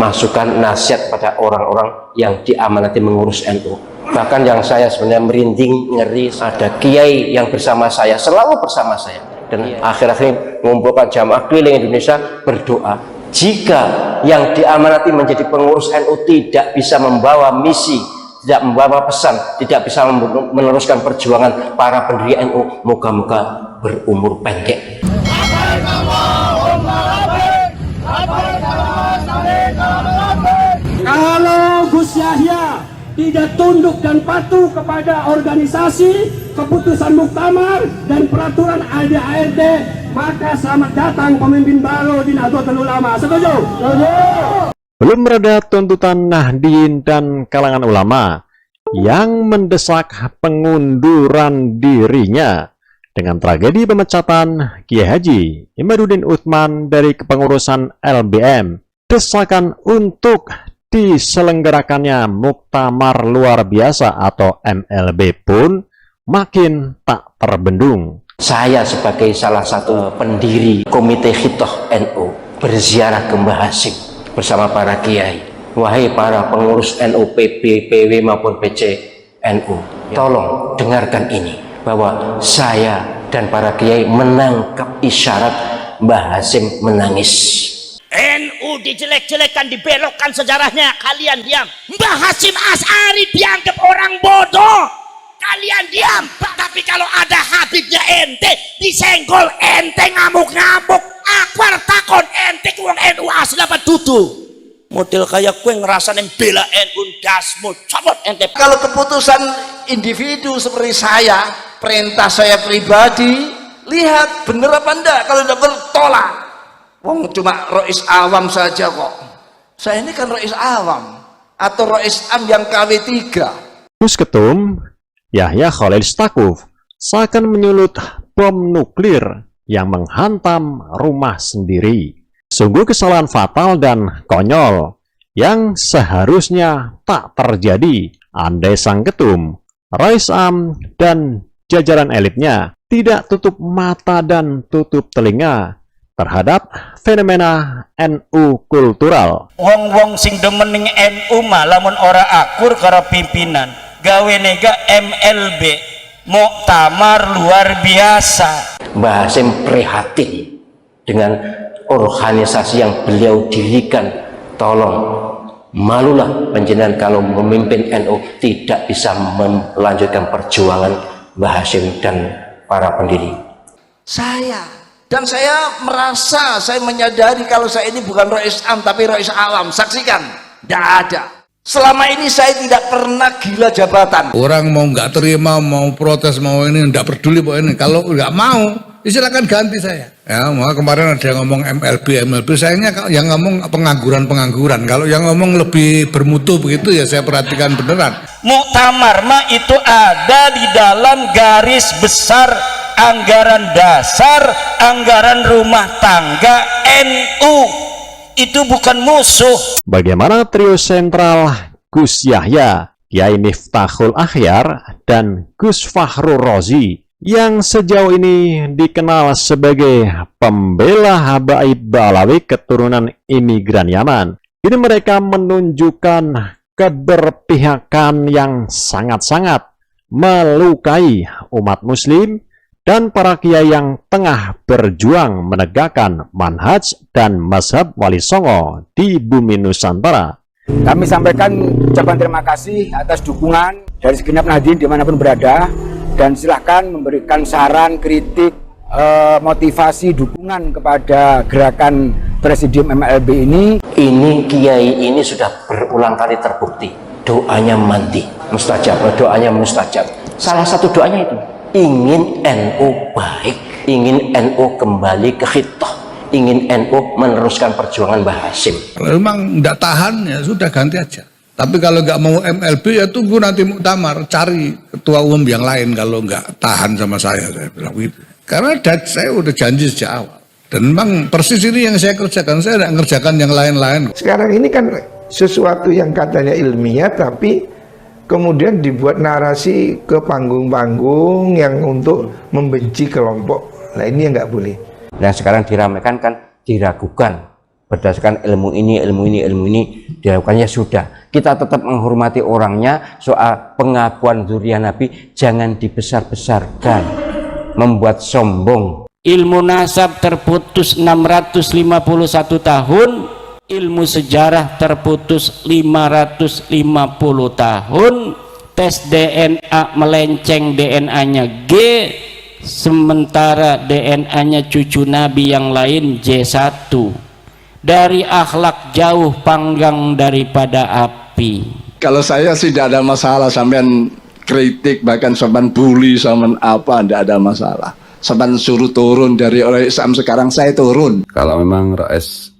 masukan nasihat pada orang-orang yang diamanati mengurus NU. Bahkan yang saya sebenarnya merinding, ngeri, ada kiai yang bersama saya, selalu bersama saya, dan akhir-akhir ini mengumpulkan jamaah keliling Indonesia berdoa, jika yang diamanati menjadi pengurus NU tidak bisa membawa misi, tidak membawa pesan, tidak bisa meneruskan perjuangan para pendiri NU, moga-moga berumur pendek. Kalau Gus Yahya tidak tunduk dan patuh kepada organisasi, keputusan muktamar dan peraturan ART, maka selamat datang pemimpin baru di Nahdlatul Ulama. Setuju? Belum mereda tuntutan Nahdien dan kalangan ulama yang mendesak pengunduran dirinya dengan tragedi pemecatan Kiai Haji Imaduddin Utsman dari kepengurusan LBM. Desakan untuk diselenggarakannya muktamar luar biasa atau MLB pun makin tak terbendung. Saya sebagai salah satu pendiri Komite Khitoh NU berziarah ke Mbah Hasyim bersama para kiai. Wahai para pengurus NU, PB, PW maupun PC NU, tolong dengarkan ini, bahwa saya dan para kiai menangkap isyarat Mbah Hasyim menangis. NU dijelek-jelekan, dibelokkan sejarahnya, kalian diam. Mbah Hasyim Asy'ari dianggap orang bodoh, kalian diam. Tapi kalau ada Habibnya ente disenggol, ente ngamuk-ngamuk. Akbar takon, ente kuang NU asli apa dudu? Model kayak gue ngerasa bela NU dasmu, cabut ente. Kalau keputusan individu seperti saya, perintah saya pribadi, lihat bener apa enggak. Kalau enggak bertolak, wong cuma rois awam saja kok. Saya ini kan rois awam atau rois am yang KW3. Gus Ketum Yahya Khalil Stakuf seakan menyulut bom nuklir yang menghantam rumah sendiri. Sungguh kesalahan fatal dan konyol yang seharusnya tak terjadi andai sang ketum, Rais Am, dan jajaran elitnya tidak tutup mata dan tutup telinga terhadap fenomena NU kultural. Wong-wong sing demening NU mah lamun ora akur karo pimpinan, gawe nega MLB, muktamar luar biasa. Mbah Hasyim prihatin dengan organisasi yang beliau dirikan. Tolong, malulah panjenengan kalau memimpin NU tidak bisa melanjutkan perjuangan Mbah Hasyim dan para pendiri. Saya merasa, saya menyadari kalau saya ini bukan rois am tapi rois awam. Saksikan, tidak ada. Selama ini saya tidak pernah gila jabatan. Orang mau nggak terima, mau protes, mau ini nggak peduli pokoknya ini. Kalau nggak mau, silakan ganti saya. Ya, maka kemarin ada yang ngomong MLB, sayangnya yang ngomong pengangguran. Kalau yang ngomong lebih bermutu begitu ya saya perhatikan beneran. Muktamar mah itu ada di dalam garis besar anggaran dasar, anggaran rumah tangga NU. Itu bukan musuh. Bagaimana trio sentral Gus Yahya, Kiai Miftahul Akhyar, dan Gus Fakhrul Razi yang sejauh ini dikenal sebagai pembela habaib Ba'alawi keturunan imigran Yaman. Ini mereka menunjukkan keberpihakan yang sangat-sangat melukai umat muslim dan para kiai yang tengah berjuang menegakkan manhaj dan mazhab Wali Songo di bumi Nusantara. Kami sampaikan ucapan terima kasih atas dukungan dari segenap Nahdien dimanapun berada, dan silahkan memberikan saran, kritik, motivasi, dukungan kepada gerakan Presidium MLB ini. Ini kiai ini sudah berulang kali terbukti doanya mandi mustajab, doanya mustajab. Salah satu doanya itu ingin NU baik, ingin NU kembali ke khitoh, ingin NU meneruskan perjuangan Mbah Hasyim. Kalau memang nggak tahan ya sudah ganti aja. Tapi kalau nggak mau MLB ya tunggu nanti muktamar, cari ketua umum yang lain kalau nggak tahan sama saya bilang gitu. Karena saya udah janji sejak awal. Dan memang persis ini yang saya kerjakan, saya tidak mengerjakan yang lain-lain. Sekarang ini kan sesuatu yang katanya ilmiah tapi kemudian dibuat narasi ke panggung-panggung yang untuk membenci kelompok. Nah ini yang nggak boleh. Dan sekarang diramaikan kan diragukan berdasarkan ilmu ini dilakukannya sudah. Kita tetap menghormati orangnya. Soal pengakuan dzurriyyah Nabi jangan dibesar-besarkan, membuat sombong. Ilmu nasab terputus 651 tahun, ilmu sejarah terputus 550 tahun, tes DNA melenceng, DNA G, sementara DNA-nya cucu Nabi yang lain J1. Dari akhlak jauh panggang daripada api. Kalau saya sih tidak ada masalah, sampean kritik bahkan sampean bully sampean apa, tidak ada masalah. Sampean suruh turun dari orang Islam, sekarang saya turun. Kalau memang Rais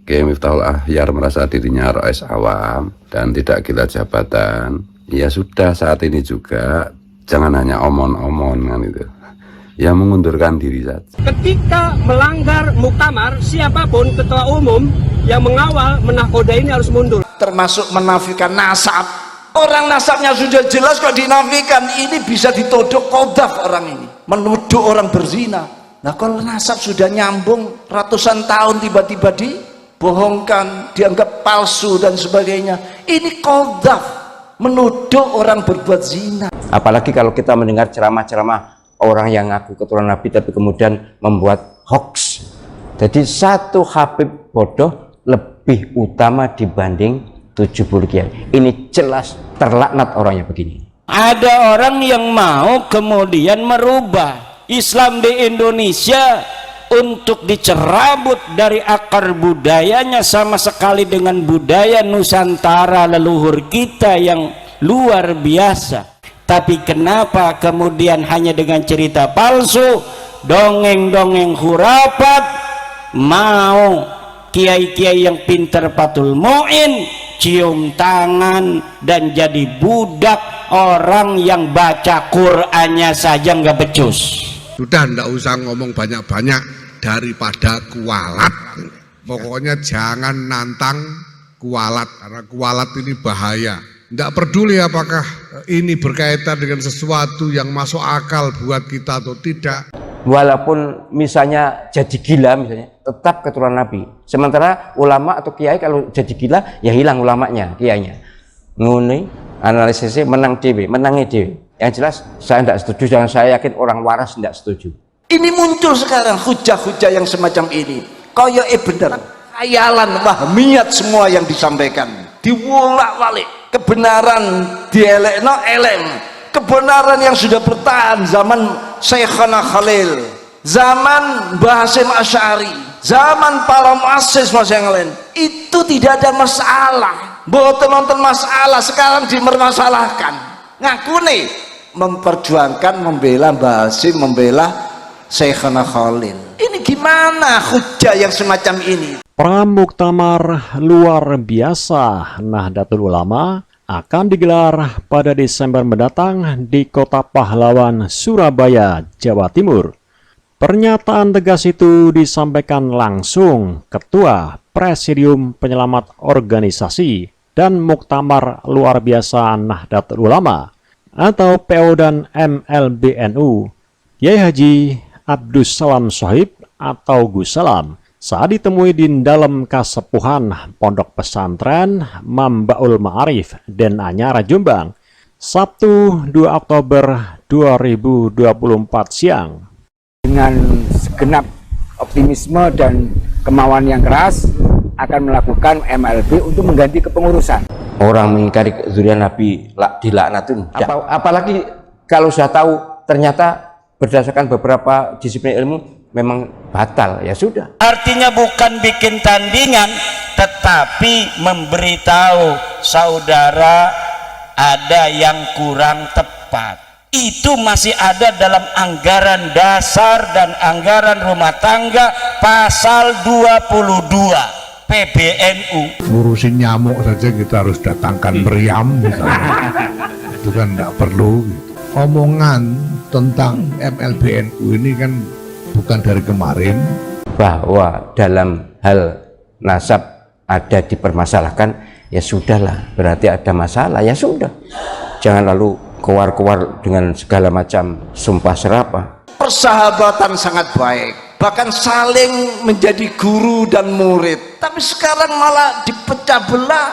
Kiai Miftahul Akhyar merasa dirinya Rais awam dan tidak gila jabatan, ya sudah, saat ini juga jangan hanya omon-omon kan itu. Ya mengundurkan diri saja. Ketika melanggar muktamar, siapapun ketua umum yang mengawal menakoda ini harus mundur. Termasuk menafikan nasab. Orang nasabnya sudah jelas kok dinafikan. Ini bisa ditodok qadzaf orang ini, menuduh orang berzina. Nah kalau nasab sudah nyambung ratusan tahun, tiba-tiba dibohongkan, dianggap palsu dan sebagainya, ini qadzaf, menuduh orang berbuat zina. Apalagi kalau kita mendengar ceramah-ceramah orang yang ngaku keturunan Nabi tapi kemudian membuat hoax. Jadi satu Habib bodoh lebih utama dibanding 70 kiai. Ini jelas terlaknat orangnya begini. Ada orang yang mau kemudian merubah Islam di Indonesia untuk dicerabut dari akar budayanya, sama sekali dengan budaya Nusantara leluhur kita yang luar biasa. Tapi kenapa kemudian hanya dengan cerita palsu, dongeng-dongeng khurafat, mau kiai-kiai yang pintar patul mu'in, cium tangan dan jadi budak orang yang baca Qur'annya saja nggak becus. Sudah ndak usah ngomong banyak-banyak daripada kualat. Pokoknya jangan nantang kualat, karena kualat ini bahaya. Nggak peduli apakah ini berkaitan dengan sesuatu yang masuk akal buat kita atau tidak. Walaupun misalnya jadi gila misalnya, tetap keturunan Nabi. Sementara ulama atau kiai kalau jadi gila ya hilang ulamanya, kiainya. Nguni analisisnya menang dewe. Yang jelas saya tidak setuju dan saya yakin orang waras tidak setuju. Ini muncul sekarang hujah-hujah yang semacam ini. Kaya bener, khayalan wahmiyat semua yang disampaikan, diwolak-walik. Kebenaran dielekno elem, kebenaran yang sudah bertahan zaman Syekhana Khalil, zaman Mbah Hasyim Asy'ari, zaman para muassis yang lain, itu tidak ada masalah. Mboten masalah, sekarang dimermasalahkan. Ngaku nih memperjuangkan, membela Mbah Hasyim, membela Syekhana Khalil. Ini gimana hujah yang semacam ini? Pramuktamar luar biasa Nahdlatul Ulama akan digelar pada Desember mendatang di Kota Pahlawan, Surabaya, Jawa Timur. Pernyataan tegas itu disampaikan langsung Ketua Presidium Penyelamat Organisasi dan Muktamar Luar Biasa Nahdlatul Ulama atau PO dan MLBNU, Kiai Haji Abdus Salam Shoaib atau Gus Salam, saat ditemui di dalam Kasepuhan Pondok Pesantren Mambaul Ma'arif Den Anyar, Jombang, Sabtu 2 Oktober 2024 siang. Dengan segenap optimisme dan kemauan yang keras akan melakukan MLB untuk mengganti kepengurusan. Orang mengingkari dzurriyyah Nabi dilaknatin. Apalagi kalau sudah tahu ternyata berdasarkan beberapa disiplin ilmu memang batal, ya sudah. Artinya bukan bikin tandingan, tetapi memberitahu saudara ada yang kurang tepat. Itu masih ada dalam anggaran dasar dan anggaran rumah tangga pasal 22 PBNU. Ngurusin nyamuk saja kita harus datangkan meriam misalnya. Itu kan nggak perlu gitu. Omongan tentang MLBNU ini kan bukan dari kemarin. Bahwa dalam hal nasab ada dipermasalahkan, ya sudahlah, berarti ada masalah, ya sudah. Jangan lalu keluar-keluar dengan segala macam sumpah serapah. Persahabatan sangat baik, bahkan saling menjadi guru dan murid. Tapi sekarang malah dipecah belah,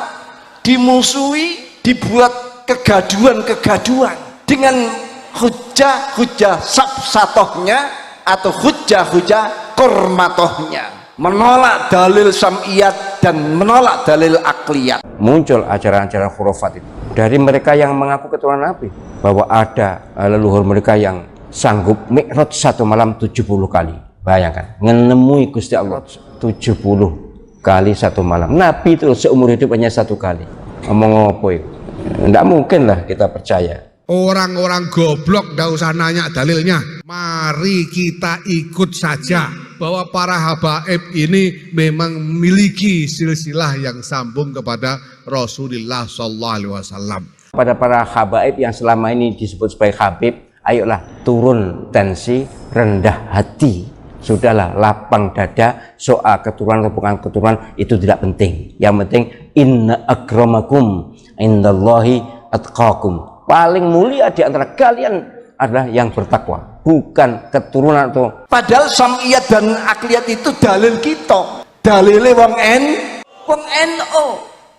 dimusuhi, dibuat kegaduhan-kegaduhan dengan hujah-hujah sabsatohnya atau hujah-hujah kormatohnya, menolak dalil sam'iyat dan menolak dalil akliyat. Muncul ajaran-ajaran khurafat itu dari mereka yang mengaku keturunan Nabi, bahwa ada leluhur mereka yang sanggup mi'raj satu malam 70 kali. Bayangkan, menemui Gusti Allah 70 kali satu malam. Nabi itu seumur hidup hanya satu kali. Ngomong apa itu? Tidak mungkin lah kita percaya. Orang-orang goblok nggak usah nanya dalilnya. Mari kita ikut saja bahwa para habaib ini memang memiliki silsilah yang sambung kepada Rasulullah SAW. Pada para habaib yang selama ini disebut sebagai habib, ayolah turun tensi, rendah hati. Sudahlah, lapang dada. Soal keturunan bukan keturunan itu tidak penting. Yang penting inna akramakum indallahi atqakum. Paling mulia di antara kalian adalah yang bertakwa, bukan keturunan atau. Padahal sam'iyat dan akliyat itu dalil kita, dalilnya wong NO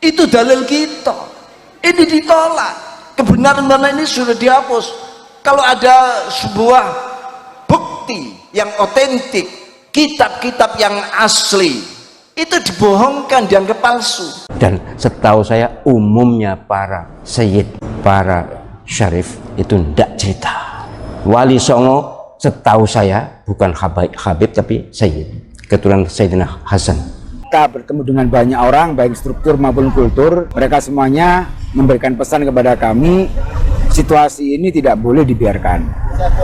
itu dalil kita. Ini ditolak, kebenaran mana ini sudah dihapus. Kalau ada sebuah bukti yang otentik, kitab-kitab yang asli, itu dibohongkan, dianggap palsu. Dan setahu saya umumnya para sayyid, para syarif itu tidak cerita. Wali Songo setahu saya bukan habib tapi sayyid, keturunan Sayyidina Hasan. Kita bertemu dengan banyak orang, baik struktur maupun kultur. Mereka semuanya memberikan pesan kepada kami, situasi ini tidak boleh dibiarkan,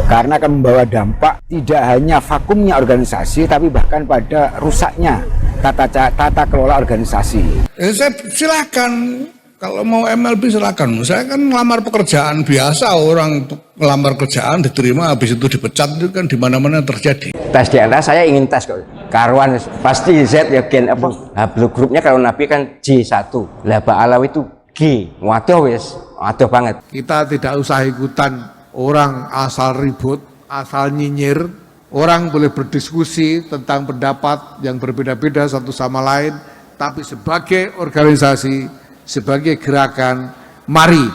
karena akan membawa dampak tidak hanya vakumnya organisasi, tapi bahkan pada rusaknya tata kelola organisasi. Saya silakan, kalau mau MLB silakan. Saya kan ngelamar pekerjaan biasa, orang ngelamar kerjaan diterima, habis itu dipecat, itu kan di mana-mana terjadi. Tes DNA saya ingin tes kok. Karuan pasti Z ya gen apa? Hablu grupnya kalau Nabi kan J1. Lah Ba'alawi itu G. Waduh wis, waduh banget. Kita tidak usah ikutan orang asal ribut, asal nyinyir. Orang boleh berdiskusi tentang pendapat yang berbeda-beda satu sama lain, tapi sebagai organisasi, sebagai gerakan, mari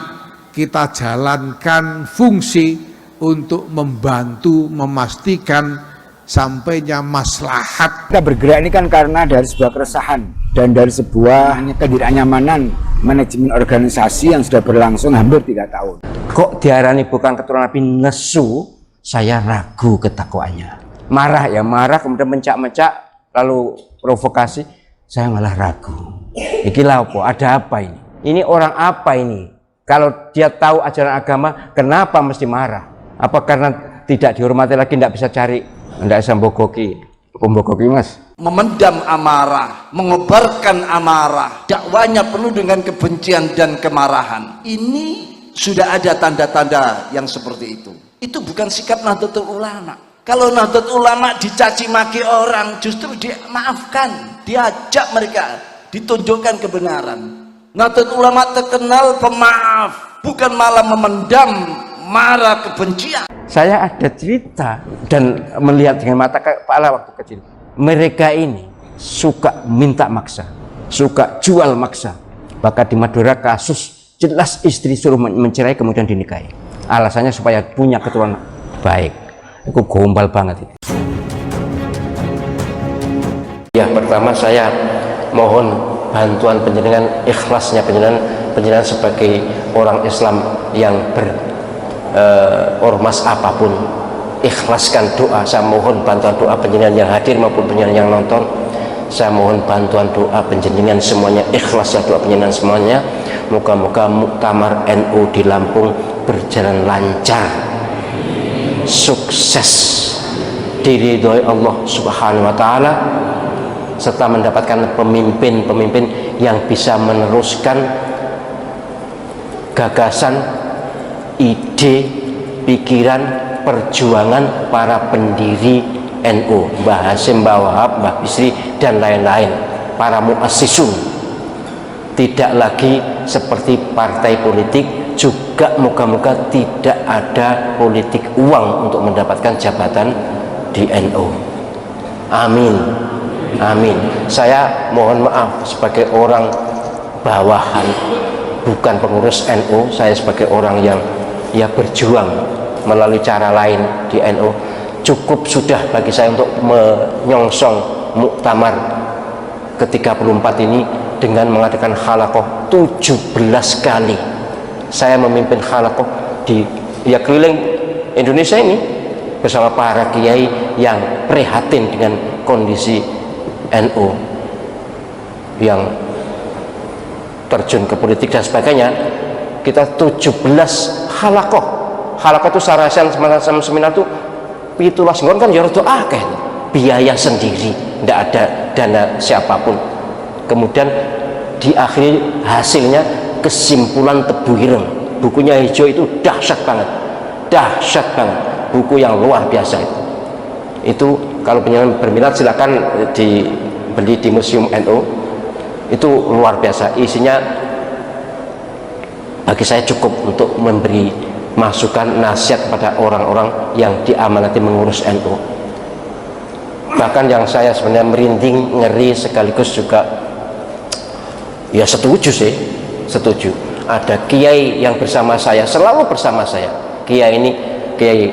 kita jalankan fungsi untuk membantu memastikan sampainya maslahat. Kita bergerak ini kan karena dari sebuah keresahan dan dari sebuah ketidaknyamanan manajemen organisasi yang sudah berlangsung hampir 3 tahun. Kok diarani bukan keturunan Nabi nesu? Saya ragu ketakwaannya. Marah ya marah, kemudian mencak-mencak, lalu provokasi, saya malah ragu. Ikilah apa? Ada apa ini? Ini orang apa ini? Kalau dia tahu ajaran agama, kenapa mesti marah? Apa karena tidak dihormati lagi, tidak bisa cari, tidak bisa membogoki mas? Memendam amarah, mengobarkan amarah, dakwanya penuh dengan kebencian dan kemarahan. Ini sudah ada tanda-tanda yang seperti itu. Itu bukan sikap Nahdlatul Ulama. Kalau Nahdlatul Ulama dicaci maki orang, justru dimaafkan, diajak mereka, ditunjukkan kebenaran. Nahdlatul Ulama terkenal pemaaf, bukan malah memendam marah kebencian. Saya ada cerita dan melihat dengan mata kepala waktu kecil. Mereka ini suka minta maksa, suka jual maksa. Bahkan di Madura kasus jelas istri suruh mencerai kemudian dinikahi. Alasannya supaya punya keturunan baik. Itu gombal banget itu. Ya, pertama saya mohon bantuan panjenengan, ikhlasnya panjenengan sebagai orang Islam yang ormas apapun, ikhlaskan doa. Saya mohon bantuan doa panjenengan yang hadir maupun panjenengan yang nonton. Saya mohon bantuan doa panjenengan semuanya, ikhlaslah doa panjenengan semuanya. Moga-moga muktamar NU di Lampung berjalan lancar, sukses, diridhoi Allah Subhanahu wa taala, serta mendapatkan pemimpin-pemimpin yang bisa meneruskan gagasan, ide, pikiran, perjuangan para pendiri NU, Mbah Hasyim, Mbah Wahab, Mbah Bisri dan lain-lain, para muassisun. Tidak lagi seperti partai politik, juga moga-moga tidak ada politik uang untuk mendapatkan jabatan di NU. Amin, amin. Saya mohon maaf sebagai orang bawahan, bukan pengurus NU. Saya sebagai orang yang ya berjuang melalui cara lain di NU. Cukup sudah bagi saya untuk menyongsong muktamar ke-34 ini dengan mengadakan halakoh 17 kali. Saya memimpin halakoh di keliling Indonesia ini bersama para kiai yang prihatin dengan kondisi NU yang terjun ke politik dan sebagainya. Kita 17 halakoh. Halakoh itu sarasan seminar itu pitulah singgon kan ya rada akeh, biaya sendiri, tidak ada dana siapapun. Kemudian diakhiri hasilnya kesimpulan Tebu Ireng. Bukunya hijau itu dahsyat banget, buku yang luar biasa itu kalau penyanyi berminat silakan dibeli di Museum NU. Itu luar biasa, isinya bagi saya cukup untuk memberi masukan nasihat kepada orang-orang yang diamanati mengurus NU. Bahkan yang saya sebenarnya merinding, ngeri, sekaligus juga ya setuju sih, setuju. Ada kiai yang bersama saya, selalu bersama saya. Kiai ini kiai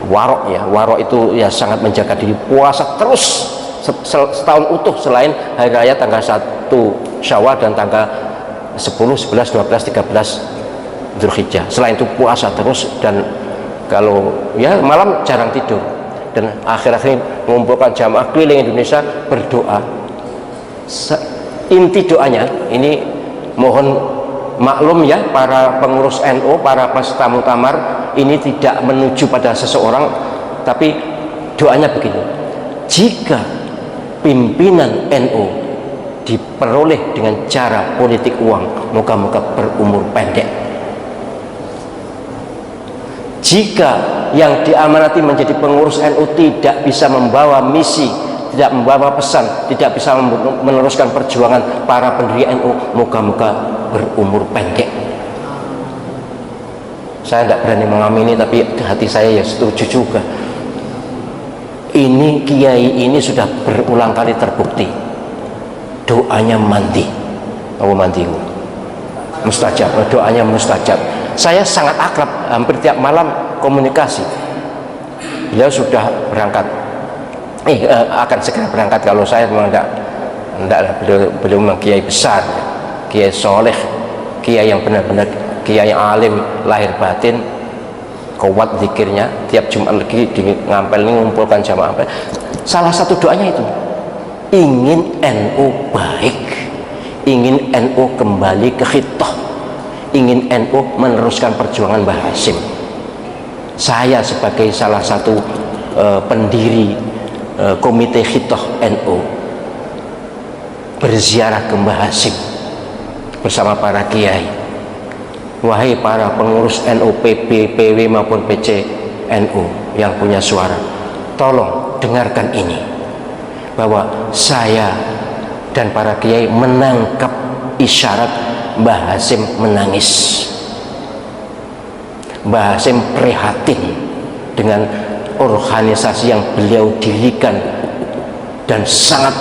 warok ya, warok itu ya sangat menjaga diri, puasa terus setahun utuh selain hari raya tanggal 1 Syawal dan tanggal 10, 11, 12, 13 Dzulhijjah. Selain itu puasa terus, dan kalau ya malam jarang tidur, dan akhir-akhir mengumpulkan jamaah keliling Indonesia berdoa. Inti doanya ini mohon maklum ya para pengurus NU, para peserta muktamar, ini tidak menuju pada seseorang, tapi doanya begini: jika pimpinan NU diperoleh dengan cara politik uang, moga-moga berumur pendek. Jika yang diamanati menjadi pengurus NU tidak bisa membawa misi, tidak membawa pesan, tidak bisa meneruskan perjuangan para pendiri NU, moga-moga berumur pendek. Saya tidak berani mengamini, tapi hati saya ya setuju juga. Ini kiai ini sudah berulang kali terbukti doanya mandi, mustajab, doanya mustajab. Saya sangat akrab, hampir tiap malam komunikasi. Beliau sudah berangkat, akan segera berangkat. Kalau saya memang tidak, beliau memang kiai besar, kiai soleh, kiai yang benar-benar kiai yang alim lahir batin, kuat zikirnya. Tiap Jumat lagi di ngampel ini mengumpulkan jamaah. Salah satu doanya itu ingin NU baik, ingin NU kembali ke khitoh, ingin NU meneruskan perjuangan Mbah Hasyim. Saya sebagai salah satu pendiri komite khitoh NU berziarah ke Mbah Hasyim bersama para kiai. Wahai para pengurus NU, PB, PW maupun PC NU yang punya suara, tolong dengarkan ini, bahwa saya dan para kiai menangkap isyarat Mbah Hasyim menangis. Mbah Hasyim prihatin dengan organisasi yang beliau dirikan dan sangat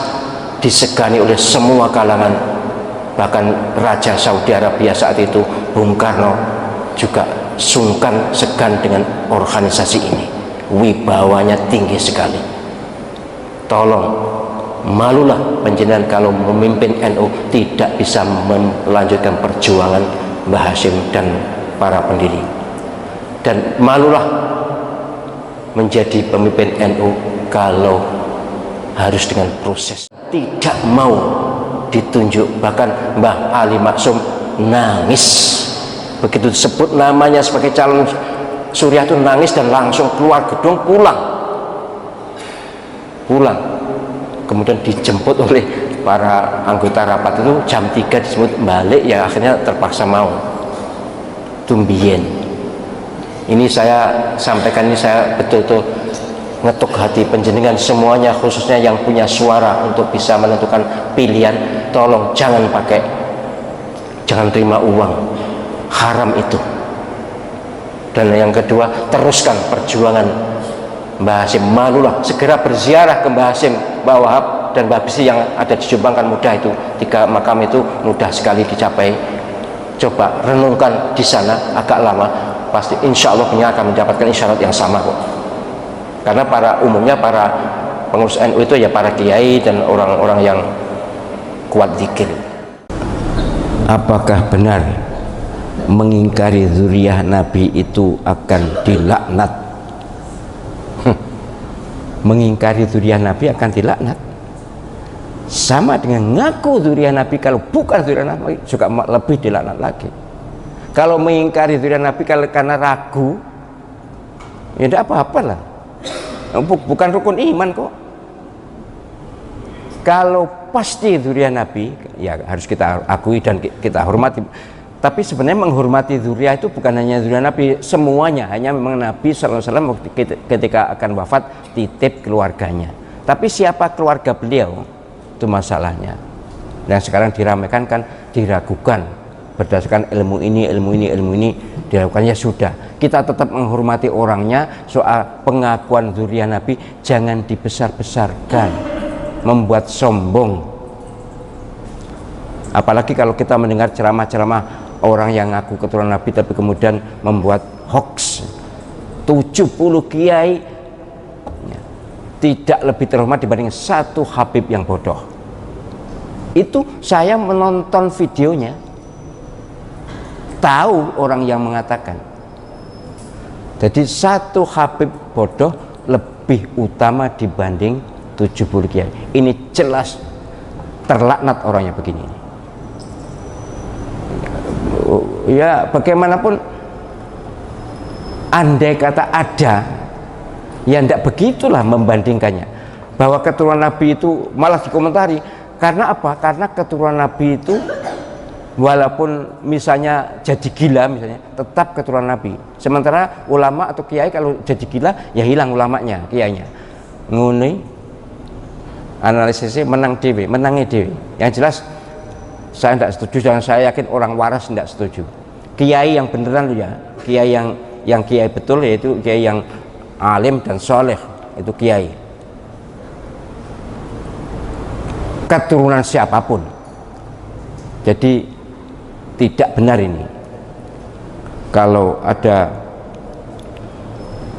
disegani oleh semua kalangan. Bahkan Raja Saudi Arabia saat itu, Bung Karno, juga sungkan segan dengan organisasi ini. Wibawanya tinggi sekali. Tolong, malulah panjenengan kalau memimpin NU tidak bisa melanjutkan perjuangan Mbah Hasyim dan para pendiri. Dan malulah menjadi pemimpin NU kalau harus dengan proses. Tidak mau ditunjuk, bahkan Mbah Ali Maksum nangis begitu disebut namanya sebagai calon Suriah, itu nangis dan langsung keluar gedung, pulang. Kemudian dijemput oleh para anggota rapat itu jam 3 disebut balik, ya akhirnya terpaksa mau. Tumbien ini saya sampaikan, ini saya betul-betul ngetuk hati penjenengan semuanya, khususnya yang punya suara untuk bisa menentukan pilihan. Tolong jangan terima uang, haram itu. Dan yang kedua, teruskan perjuangan Mbah Hasyim, malulah, segera berziarah ke Mbah Hasyim, Mbah Wahab dan Mbah Bisi yang ada di Jombang kan mudah itu, 3 makam itu mudah sekali dicapai. Coba renungkan di sana agak lama, pasti insya Allah punya akan mendapatkan isyarat yang sama kok. Karena umumnya para pengurus NU itu ya para kiai dan orang-orang yang kuat zikir. Apakah benar mengingkari zuriyah Nabi itu akan dilaknat? Mengingkari zuriyah Nabi akan dilaknat. Sama dengan ngaku zuriyah Nabi, kalau bukan zuriyah Nabi juga lebih dilaknat lagi. Kalau mengingkari zuriyah Nabi karena ragu, ya tidak apa-apa lah. Bukan rukun iman kok. Kalau pasti zuriyah Nabi, ya harus kita akui dan kita hormati. Tapi sebenarnya menghormati zuriyah itu bukan hanya zuriyah Nabi, semuanya. Hanya memang Nabi SAW ketika akan wafat titip keluarganya. Tapi siapa keluarga beliau, itu masalahnya. Dan sekarang diramaikan kan, diragukan berdasarkan ilmu ini dilakukannya. Sudah, kita tetap menghormati orangnya. Soal pengakuan zuriyah Nabi jangan dibesar-besarkan, membuat sombong. Apalagi kalau kita mendengar ceramah-ceramah orang yang ngaku keturunan Nabi tapi kemudian membuat hoax. 70 kiai tidak lebih terhormat dibanding satu Habib yang bodoh. Itu saya menonton videonya, tahu orang yang mengatakan. Jadi satu Habib bodoh lebih utama dibanding 70 kiai. Ini jelas terlaknat orangnya begini. Ya bagaimanapun, andai kata ada, ya tidak begitulah membandingkannya. Bahwa keturunan Nabi itu malah dikomentari. Karena apa? Karena keturunan Nabi itu walaupun misalnya jadi gila misalnya, tetap keturunan Nabi. Sementara ulama atau kiai kalau jadi gila, ya hilang ulamanya, kiainya. Nguni analisisnya menangnya dewe. Yang jelas saya tidak setuju dan saya yakin orang waras tidak setuju. Kiai yang beneran ya, kiai yang kiai betul, yaitu kiai yang alim dan soleh, itu kiai. Keturunan siapapun. Jadi tidak benar ini kalau ada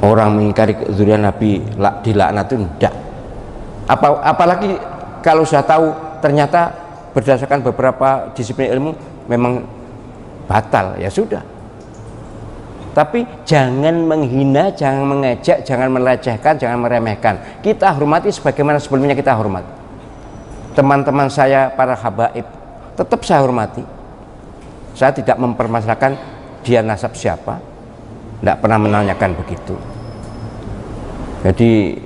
orang mengingkari zuriyah Nabi dilaknat, itu tidak. Apalagi kalau sudah tahu ternyata berdasarkan beberapa disiplin ilmu memang batal, ya sudah. Tapi jangan menghina, jangan mengejek, jangan melecehkan, jangan meremehkan. Kita hormati sebagaimana sebelumnya kita hormat. Teman-teman saya para habaib tetap saya hormati. Saya tidak mempermasalahkan dia nasab siapa, tidak pernah menanyakan begitu. Jadi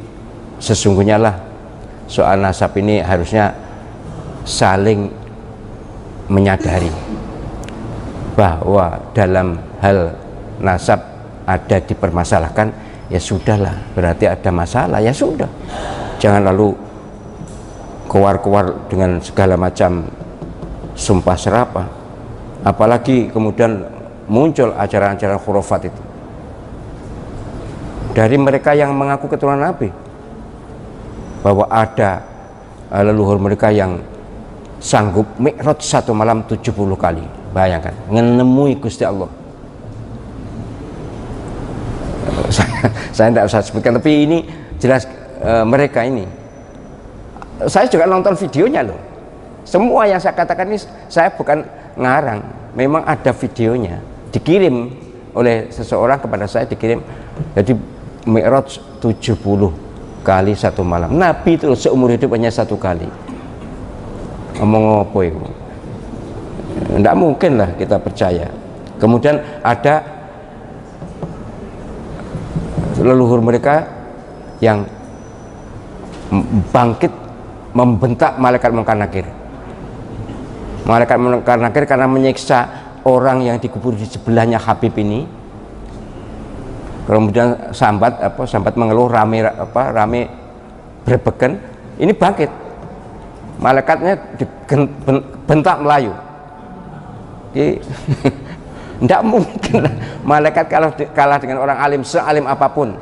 sesungguhnya lah soal nasab ini harusnya saling menyadari bahwa dalam hal nasab ada dipermasalahkan, ya sudahlah, berarti ada masalah, ya sudah. Jangan lalu keluar-keluar dengan segala macam sumpah serapah. Apalagi kemudian muncul ajaran-ajaran khurafat itu dari mereka yang mengaku keturunan Nabi, bahwa ada leluhur mereka yang sanggup mi'raj satu malam 70 kali. Bayangkan, menemui Gusti Allah. Saya tidak usah sebutkan, tapi ini jelas mereka ini. Saya juga nonton videonya loh. Semua yang saya katakan ini saya bukan ngarang, memang ada videonya, dikirim oleh seseorang kepada saya, dikirim. Jadi mi'raj 70 kali satu malam. Nabi itu seumur hidup hanya 1 kali. Ngomong apa itu? Tidak mungkin lah kita percaya. Kemudian ada leluhur mereka yang bangkit membentak malaikat Munkar Nakir. Malaikat Munkar Nakir karena menyiksa orang yang dikubur di sebelahnya Habib ini. Kemudian sambat mengeluh, rame berbeken. Ini bangkit. Malaikatnya dibentak Melayu. Tidak mungkin malaikat kalah dengan orang alim, sealim apapun.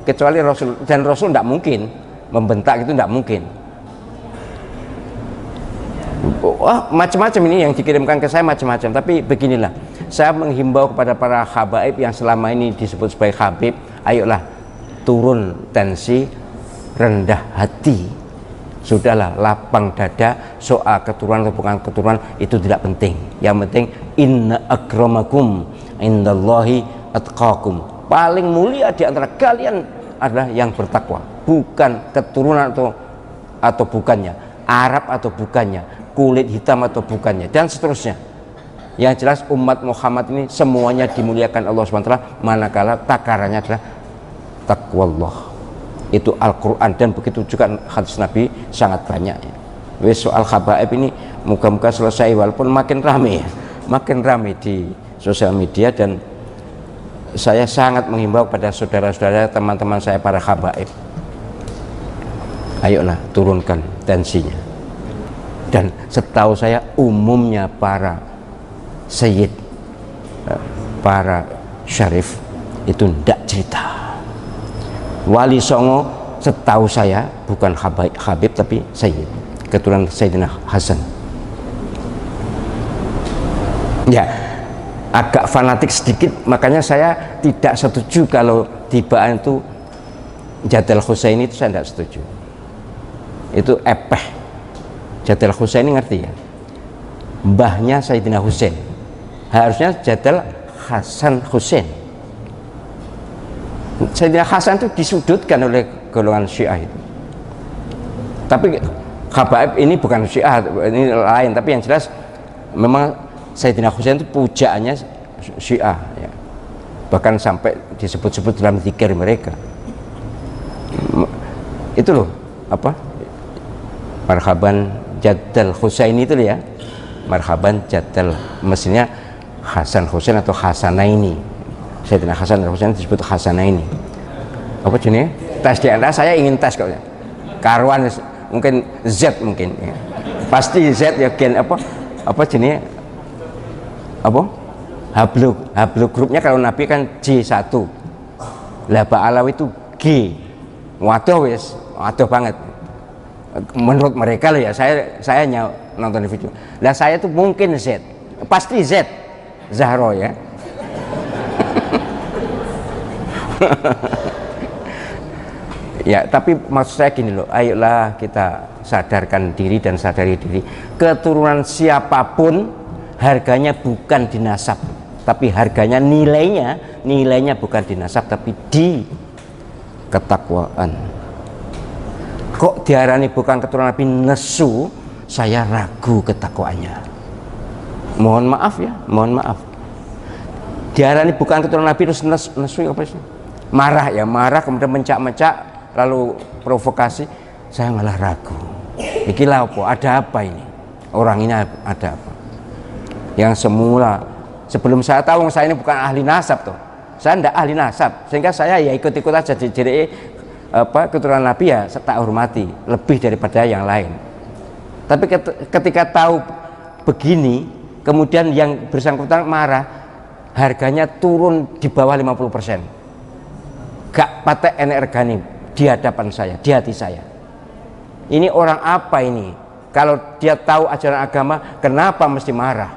kecuali Rasul, dan Rasul tidak mungkin membentak, itu tidak mungkin. Macam-macam ini yang dikirimkan ke saya, macam-macam. Tapi beginilah, saya menghimbau kepada para habaib yang selama ini disebut sebagai habib, ayolah turun tensi, rendah hati, sudahlah lapang dada. Soal keturunan atau bukan keturunan itu tidak penting. Yang penting inna akramakum indallahi atqakum, paling mulia di antara kalian adalah yang bertakwa, bukan keturunan atau bukannya, Arab atau bukannya, kulit hitam atau bukannya, dan seterusnya. Yang jelas umat Muhammad ini semuanya dimuliakan Allah SWT, manakala takarannya adalah taqwallah. Itu Al-Quran, dan begitu juga hadis Nabi sangat banyak ya. Soal habaib ini muka-muka selesai, walaupun makin ramai ya, makin ramai di sosial media. Dan saya sangat menghimbau pada saudara-saudara, teman-teman saya para habaib, ayolah turunkan tensinya. Dan setahu saya umumnya para sayyid, para syarif itu tidak cerita. Wali Songo setahu saya bukan habib tapi sayyid, keturunan Sayyidina Hasan. Ya, agak fanatik sedikit, makanya saya tidak setuju kalau tibaan itu Jadal Husaini, itu saya tidak setuju. Itu epeh. Jadal Husaini ngerti ya? Mbahnya Sayyidina Husain. Harusnya Jadal Hasan Husain. Sayyidina Hasan itu disudutkan oleh golongan Syiah itu. Tapi habaib ini bukan Syiah, ini lain. Tapi yang jelas memang Sayyidina Husain itu pujaannya Syiah ya. Bahkan sampai disebut-sebut dalam zikir mereka. Itu loh apa? Marhaban Jadal Husaini itu ya. Marhaban Jadal, mestinya Hasan Husain atau Hasanaini. Sayyidina Hasan dan Husain disebut Hasanaini. Apa jenis? Tes DNA saya ingin tes kok ya. Karuan mungkin Z mungkin ya. Pasti Z ya, gen apa jenis? Apa? Hablu grupnya kalau Nabi kan J1. Lah Pak Alawi itu G. Waduh wis, waduh banget. Menurut mereka loh ya, saya nonton di video. Lah saya tuh mungkin Z. Pasti Z. Zahro ya. Ya, tapi maksud saya gini loh, ayolah kita sadarkan diri dan sadari diri. Keturunan siapapun harganya bukan di nasab, tapi harganya nilainya bukan di nasab tapi di ketakwaan. Kok diarani bukan keturunan Nabi nesu, saya ragu ketakwaannya. Mohon maaf ya, mohon maaf. Diarani bukan keturunan Nabi terus nesu apa sih? Marah ya, marah kemudian mencak-mencak lalu provokasi, saya malah ragu. Ikilah apa? Ada apa ini? Orang ini ada apa? Yang semula sebelum saya tahu saya ini bukan ahli nasab tuh. Saya tidak ahli nasab, sehingga saya ya ikut-ikut aja jadi keturunan Nabi ya tak hormati lebih daripada yang lain. Tapi ketika tahu begini, kemudian yang bersangkutan marah, harganya turun di bawah 50%. Gak patek energani di hadapan saya, di hati saya. Ini orang apa ini? Kalau dia tahu ajaran agama, kenapa mesti marah?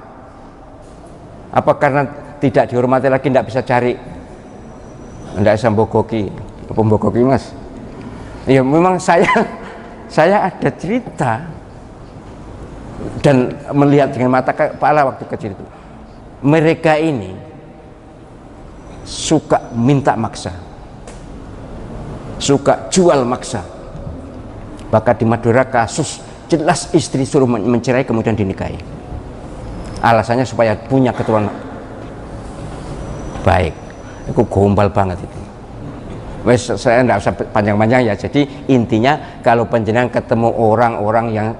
Apa karena tidak dihormati lagi, tidak bisa cari, tidak bisa bogoki, pembogoki mas? Ya memang saya ada cerita dan melihat dengan mata kepala waktu kecil itu. Mereka ini suka minta maksa, suka jual maksa. Bahkan di Madura kasus jelas istri suruh mencerai kemudian dinikahi. Alasannya supaya punya keturunan baik. Itu gombal banget itu. Wes saya tidak usah panjang-panjang ya. Jadi intinya kalau panjenengan ketemu orang-orang yang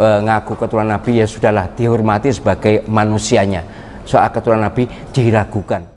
ngaku keturunan Nabi, ya sudahlah, dihormati sebagai manusianya. Soal keturunan Nabi diragukan.